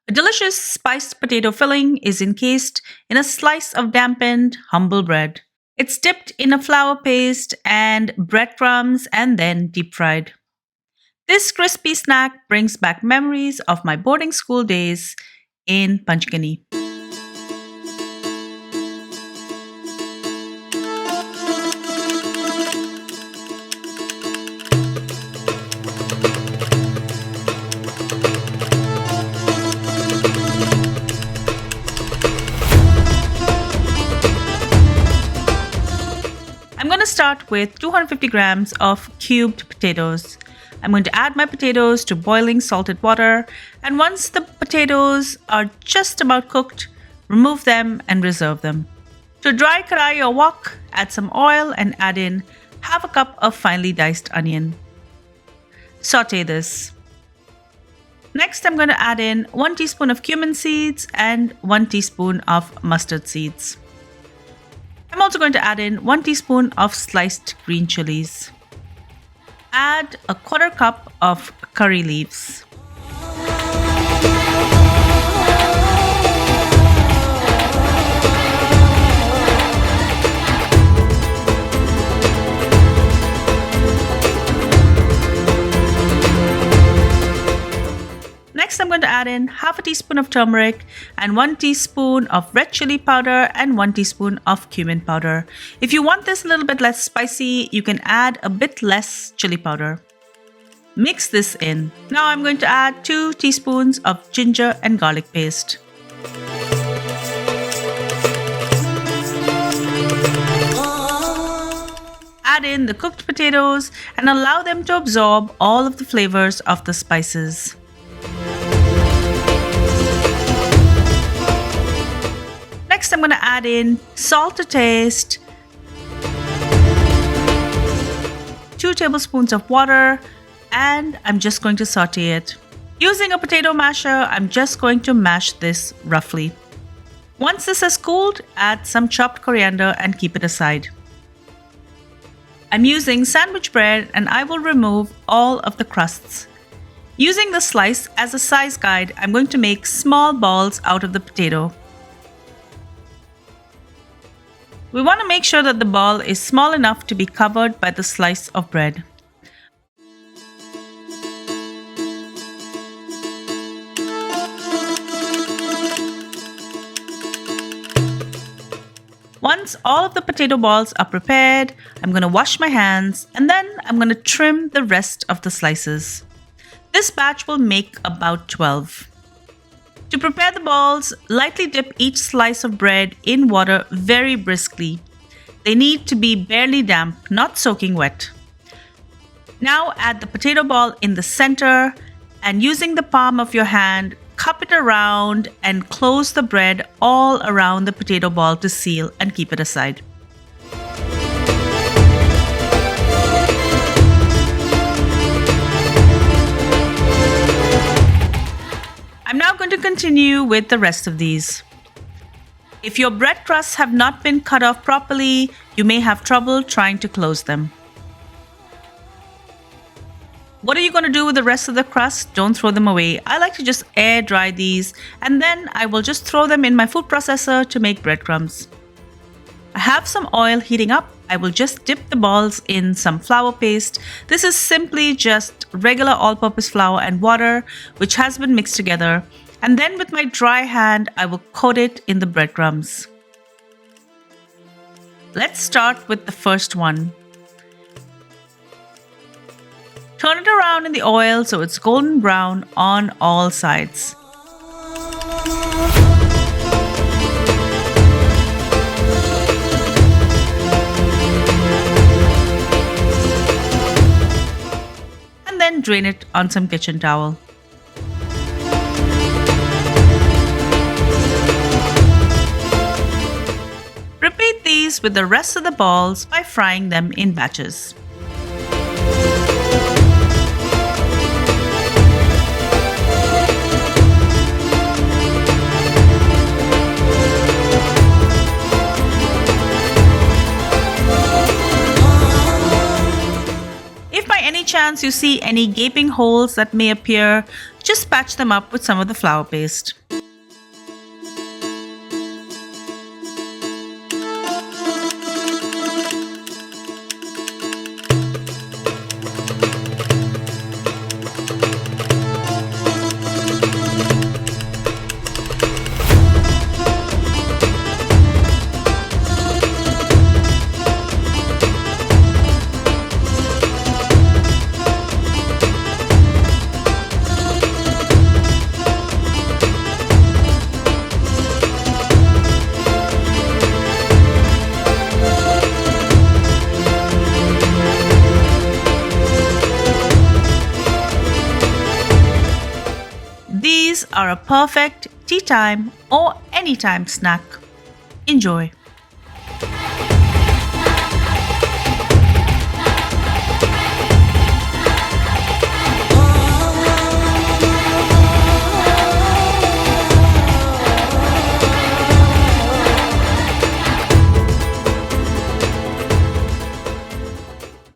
A delicious spiced potato filling is encased in a slice of dampened, humble bread. It's dipped in a flour paste and breadcrumbs and then deep fried. This crispy snack brings back memories of my boarding school days in Panchgani. I'm going to start with 250 grams of cubed potatoes. I'm going to add my potatoes to boiling salted water, and once the potatoes are just about cooked, remove them and reserve them. To dry karai or wok, add some oil and add in half a cup of finely diced onion. Saute this. Next, I'm going to add in 1 teaspoon of cumin seeds and 1 teaspoon of mustard seeds. I'm also going to add in 1 teaspoon of sliced green chilies. Add a 1/4 cup of curry leaves. Next, I'm going to add in half a teaspoon of turmeric and 1 teaspoon of red chili powder and 1 teaspoon of cumin powder. If you want this a little bit less spicy, you can add a bit less chili powder. Mix this in. Now I'm going to add 2 teaspoons of ginger and garlic paste. Add in the cooked potatoes and allow them to absorb all of the flavors of the spices. Next, I'm going to add in salt to taste, 2 tablespoons of water, and I'm just going to saute it. Using a potato masher, I'm just going to mash this roughly. Once this has cooled, add some chopped coriander and keep it aside. I'm using sandwich bread and I will remove all of the crusts. Using the slice as a size guide, I'm going to make small balls out of the potato. We want to make sure that the ball is small enough to be covered by the slice of bread. Once all of the potato balls are prepared, I'm going to wash my hands and then I'm going to trim the rest of the slices. This batch will make about 12. To prepare the balls, lightly dip each slice of bread in water very briskly. They need to be barely damp, not soaking wet. Now add the potato ball in the center and using the palm of your hand, cup it around and close the bread all around the potato ball to seal and keep it aside. I'm now going to continue with the rest of these. If your bread crusts have not been cut off properly, you may have trouble trying to close them. What are you going to do with the rest of the crust? Don't throw them away. I like to just air dry these and then I will just throw them in my food processor to make breadcrumbs. I have some oil heating up. I will just dip the balls in some flour paste. This is simply just regular all-purpose flour and water which has been mixed together. And then with my dry hand, I will coat it in the breadcrumbs. Let's start with the first one. Turn it around in the oil so it's golden brown on all sides. And then drain it on some kitchen towel. Repeat these with the rest of the balls by frying them in batches. If by any chance you see any gaping holes that may appear, Just patch them up with some of the flour paste. These are a perfect tea time or anytime snack. Enjoy!